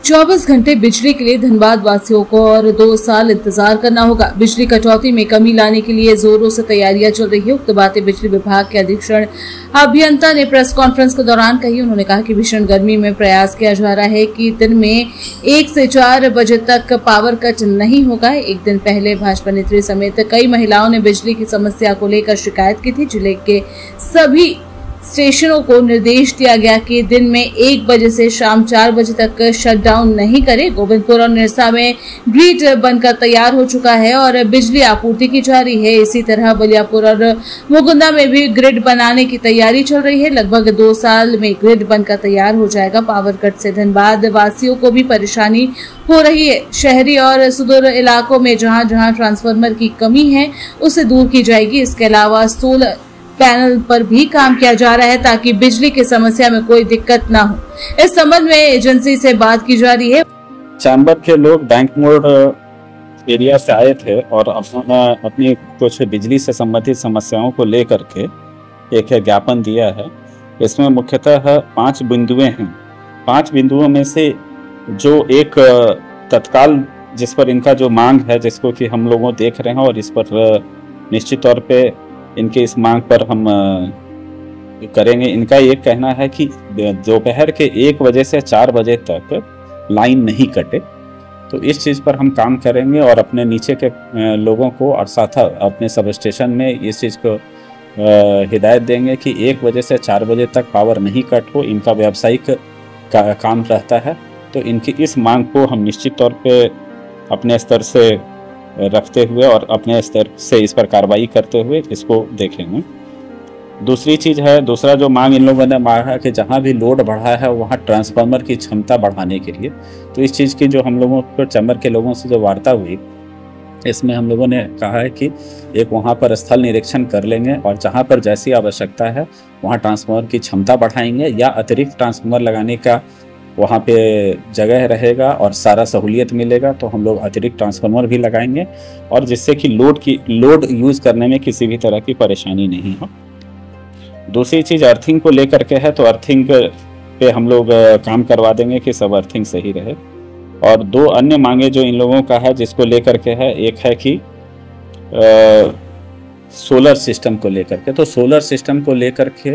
24 घंटे बिजली के लिए धनबाद वासियों को और 2 साल इंतजार करना होगा। बिजली कटौती में कमी लाने के लिए जोरों से तैयारियां चल रही है। उक्त बातें बिजली विभाग के अधीक्षण अभियंता ने प्रेस कॉन्फ्रेंस के दौरान कही। उन्होंने कहा कि भीषण गर्मी में प्रयास किया जा रहा है कि दिन में 1 से 4 बजे तक पावर कट नहीं होगा। एक दिन पहले भाजपा नेत्री समेत कई महिलाओं ने बिजली की समस्या को लेकर शिकायत की थी। जिले के सभी स्टेशनों को निर्देश दिया गया कि दिन में 1 बजे से शाम 4 बजे तक शटडाउन नहीं करें। गोविंदपुर और निरसा में ग्रिड बनकर तैयार हो चुका है और बिजली आपूर्ति की जा रही है। इसी तरह बलियापुर और मुकुंदा में भी ग्रिड बनाने की तैयारी चल रही है। लगभग 2 साल में ग्रिड बनकर तैयार हो जाएगा। पावर कट से धनबाद वासियों को भी परेशानी हो रही है। शहरी और सुदूर इलाकों में जहां जहां ट्रांसफार्मर की कमी है उसे दूर की जाएगी। इसके अलावा सोलर पैनल पर भी काम किया जा रहा है ताकि बिजली की समस्या में कोई दिक्कत ना हो। इस संबंध में एजेंसी से बात की जा रही है। चैम्बर के लोग बैंक मोड़ एरिया से आए थे और अपनी कुछ बिजली से संबंधित समस्याओं को लेकर के एक ज्ञापन दिया है। इसमें मुख्यतः 5 बिंदुएं हैं। 5 बिंदुओं में से जो एक तत्काल जिस पर इनका जो मांग है, जिसको कि हम लोगों देख रहे हैं और इस पर निश्चित तौर पे इनके इस मांग पर हम करेंगे। इनका ये कहना है कि दोपहर के 1 बजे से 4 बजे तक लाइन नहीं कटे। तो इस चीज़ पर हम काम करेंगे और अपने नीचे के लोगों को और साथ अपने सब स्टेशन में इस चीज़ को हिदायत देंगे कि 1 बजे से 4 बजे तक पावर नहीं कट हो। इनका व्यावसायिक काम रहता है। तो इनकी इस मांग को हम निश्चित तौर पे अपने स्तर से रखते हुए और अपने स्तर से इस पर कार्रवाई करते हुए इसको देखेंगे। दूसरी चीज़ है, दूसरा जो मांग इन लोगों ने मांगा है कि जहाँ भी लोड बढ़ा है वहाँ ट्रांसफार्मर की क्षमता बढ़ाने के लिए। तो इस चीज़ की जो हम लोगों को चैम्बर के लोगों से जो वार्ता हुई, इसमें हम लोगों ने कहा है कि एक वहाँ पर स्थल निरीक्षण कर लेंगे और जहाँ पर जैसी आवश्यकता है वहाँ ट्रांसफार्मर की क्षमता बढ़ाएंगे या अतिरिक्त ट्रांसफार्मर लगाने का वहाँ पे जगह रहेगा और सारा सहूलियत मिलेगा तो हम लोग अतिरिक्त ट्रांसफार्मर भी लगाएंगे और जिससे कि लोड यूज़ करने में किसी भी तरह की परेशानी नहीं हो। दूसरी चीज़ अर्थिंग को लेकर के है। तो अर्थिंग पे हम लोग काम करवा देंगे कि सब अर्थिंग सही रहे। और 2 अन्य मांगे जो इन लोगों का है जिसको लेकर के है, एक है कि सोलर सिस्टम को लेकर के। तो सोलर सिस्टम को लेकर के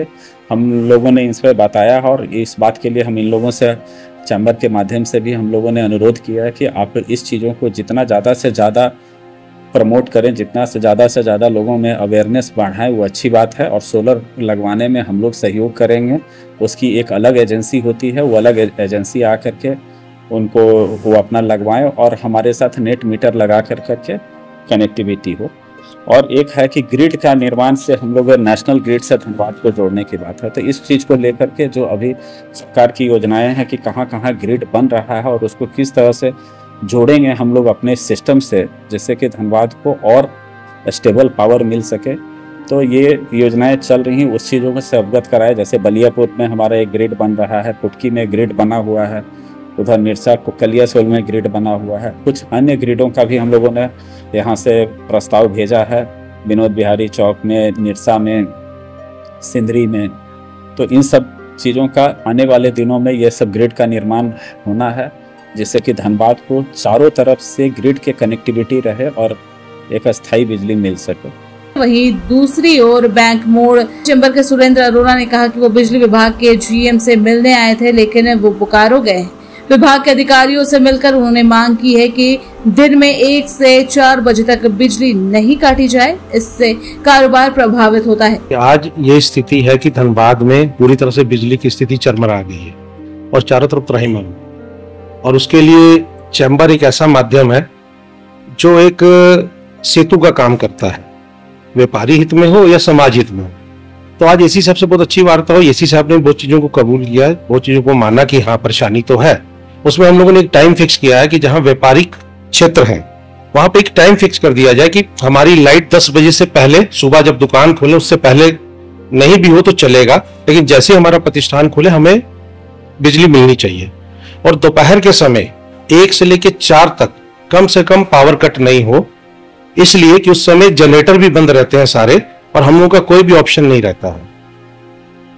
हम लोगों ने इस पर बताया और इस बात के लिए हम इन लोगों से चैम्बर के माध्यम से भी हम लोगों ने अनुरोध किया है कि आप इस चीज़ों को जितना ज़्यादा से ज़्यादा प्रमोट करें, जितना से ज़्यादा लोगों में अवेयरनेस बढ़ाएं, वो अच्छी बात है। और सोलर लगवाने में हम लोग सहयोग करेंगे। उसकी एक अलग एजेंसी होती है, वो अलग एजेंसी आ करके उनको वो अपना लगवाएं और हमारे साथ नेट मीटर लगा करके कनेक्टिविटी हो। और एक है कि ग्रिड का निर्माण से हम लोग नेशनल ग्रिड से धनबाद को जोड़ने की बात है। तो इस चीज़ को लेकर के जो अभी सरकार की योजनाएं हैं कि कहाँ कहाँ ग्रिड बन रहा है और उसको किस तरह से जोड़ेंगे हम लोग अपने सिस्टम से, जिससे कि धनबाद को और स्टेबल पावर मिल सके। तो ये योजनाएं चल रही हैं, उस चीज़ों से अवगत कराए। जैसे बलियापुर में हमारा एक ग्रिड बन रहा है, कुटकी में ग्रिड बना हुआ है, उधर निरसा को कलियासोल में ग्रिड बना हुआ है। कुछ अन्य ग्रिडों का भी हम लोगों ने यहाँ से प्रस्ताव भेजा है, विनोद बिहारी चौक में, निरसा में, सिंदरी में। तो इन सब चीज़ों का आने वाले दिनों में ये सब ग्रिड का निर्माण होना है, जिससे कि धनबाद को चारों तरफ से ग्रिड के कनेक्टिविटी रहे और एक अस्थायी बिजली मिल सके। वहीं दूसरी ओर बैंक मोड़ चैम्बर के सुरेंद्र अरोड़ा ने कहा कि वो बिजली विभाग के जीएम से मिलने आए थे, लेकिन वो बोकारो गए। विभाग के अधिकारियों से मिलकर उन्होंने मांग की है कि दिन में 1 से 4 बजे तक बिजली नहीं काटी जाए, इससे कारोबार प्रभावित होता है। आज ये स्थिति है कि धनबाद में पूरी तरह से बिजली की स्थिति चरमरा गई है और चारों तरफ त्राहिमाम। और उसके लिए चैम्बर एक ऐसा माध्यम है जो एक सेतु का काम करता है, व्यापारी हित में हो या समाज हित में हो। तो आज एसी साहब से बहुत अच्छी वार्ता हुई। एसी साहब ने बहुत चीजों को कबूल किया है, बहुत चीजों को माना कि हाँ परेशानी तो है। उसमें हम लोगों ने एक टाइम फिक्स किया है कि जहां व्यापारिक क्षेत्र है वहां पे एक टाइम फिक्स कर दिया जाए कि हमारी लाइट 10 बजे से पहले, सुबह जब दुकान खोले उससे पहले नहीं भी हो तो चलेगा, लेकिन जैसे हमारा प्रतिष्ठान खोले हमें बिजली मिलनी चाहिए। और दोपहर के समय 1 से लेकर 4 तक कम से कम पावर कट नहीं हो, इसलिए कि उस समय जनरेटर भी बंद रहते हैं सारे और हम लोगों का कोई भी ऑप्शन नहीं रहता है।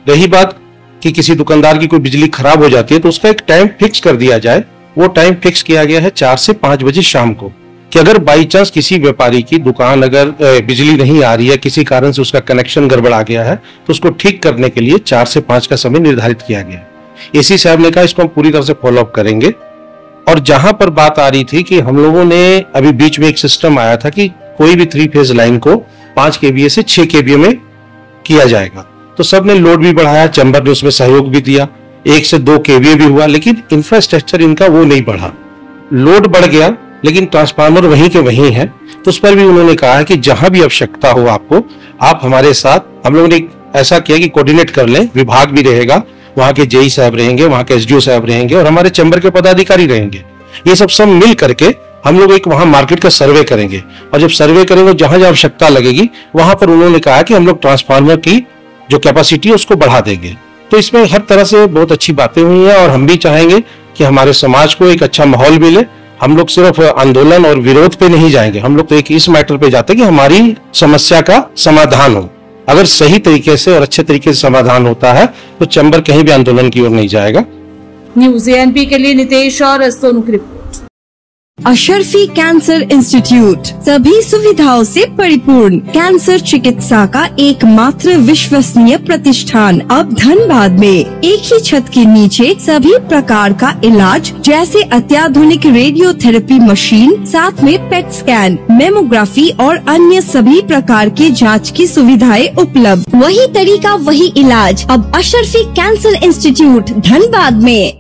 रही बात कि किसी दुकानदार की कोई बिजली खराब हो जाती है तो उसका एक टाइम फिक्स कर दिया जाए वो टाइम फिक्स किया गया है 4 से 5 बजे शाम को, कि अगर बाई चांस किसी व्यापारी की दुकान अगर बिजली नहीं आ रही है, किसी कारण से उसका कनेक्शन गड़बड़ा गया है, तो उसको ठीक करने के लिए 4 से 5 का समय निर्धारित किया गया है। एसी साहब ने कहा इसको हम पूरी तरह से फॉलोअप करेंगे। और जहां पर बात आ रही थी कि हम लोगों ने अभी बीच में एक सिस्टम आया था कि कोई भी 3 फेज लाइन को 5 kVA से 6 kVA में किया जाएगा, तो सब ने लोड भी बढ़ाया, चैम्बर ने उसमें सहयोग भी दिया, 1 से 2 kVA भी हुआ, लेकिन इंफ्रास्ट्रक्चर इनका वो नहीं बढ़ा। लोड बढ़ गया लेकिन ट्रांसफार्मर वहीं के वहीं है, तो उस पर भी उन्होंने कहा है कि जहां भी आवश्यकता हो आपको, आप हमारे साथ, हम लोगों ने ऐसा किया कि कोऑर्डिनेट कर लें, विभाग भी रहेगा, वहां के जेई साहब रहेंगे, वहां के एसडीओ साहब रहेंगे और हमारे चैम्बर के पदाधिकारी रहेंगे। ये सब मिल करके हम लोग एक वहां मार्केट का सर्वे करेंगे, और जब सर्वे करेंगे जहां जहां आवश्यकता लगेगी वहां पर उन्होंने कहा कि हम लोग ट्रांसफार्मर की जो कैपेसिटी है उसको बढ़ा देंगे। तो इसमें हर तरह से बहुत अच्छी बातें हुई हैं, और हम भी चाहेंगे कि हमारे समाज को एक अच्छा माहौल मिले। हम लोग सिर्फ आंदोलन और विरोध पे नहीं जाएंगे, हम लोग तो एक इस मैटर पे जाते हैं कि हमारी समस्या का समाधान हो। अगर सही तरीके से और अच्छे तरीके से समाधान होता है तो चैम्बर कहीं भी आंदोलन की ओर नहीं जाएगा। न्यूज़ एएनपी के लिए नितेश और सोनू की रिपोर्ट। अशरफी कैंसर इंस्टीट्यूट सभी सुविधाओं से परिपूर्ण कैंसर चिकित्सा का एकमात्र विश्वसनीय प्रतिष्ठान अब धनबाद में। एक ही छत के नीचे सभी प्रकार का इलाज, जैसे अत्याधुनिक रेडियोथेरेपी मशीन, साथ में पेट स्कैन, मेमोग्राफी और अन्य सभी प्रकार के जांच की सुविधाएं उपलब्ध। वही तरीका वही इलाज अब अशरफी कैंसर इंस्टीट्यूट धनबाद में।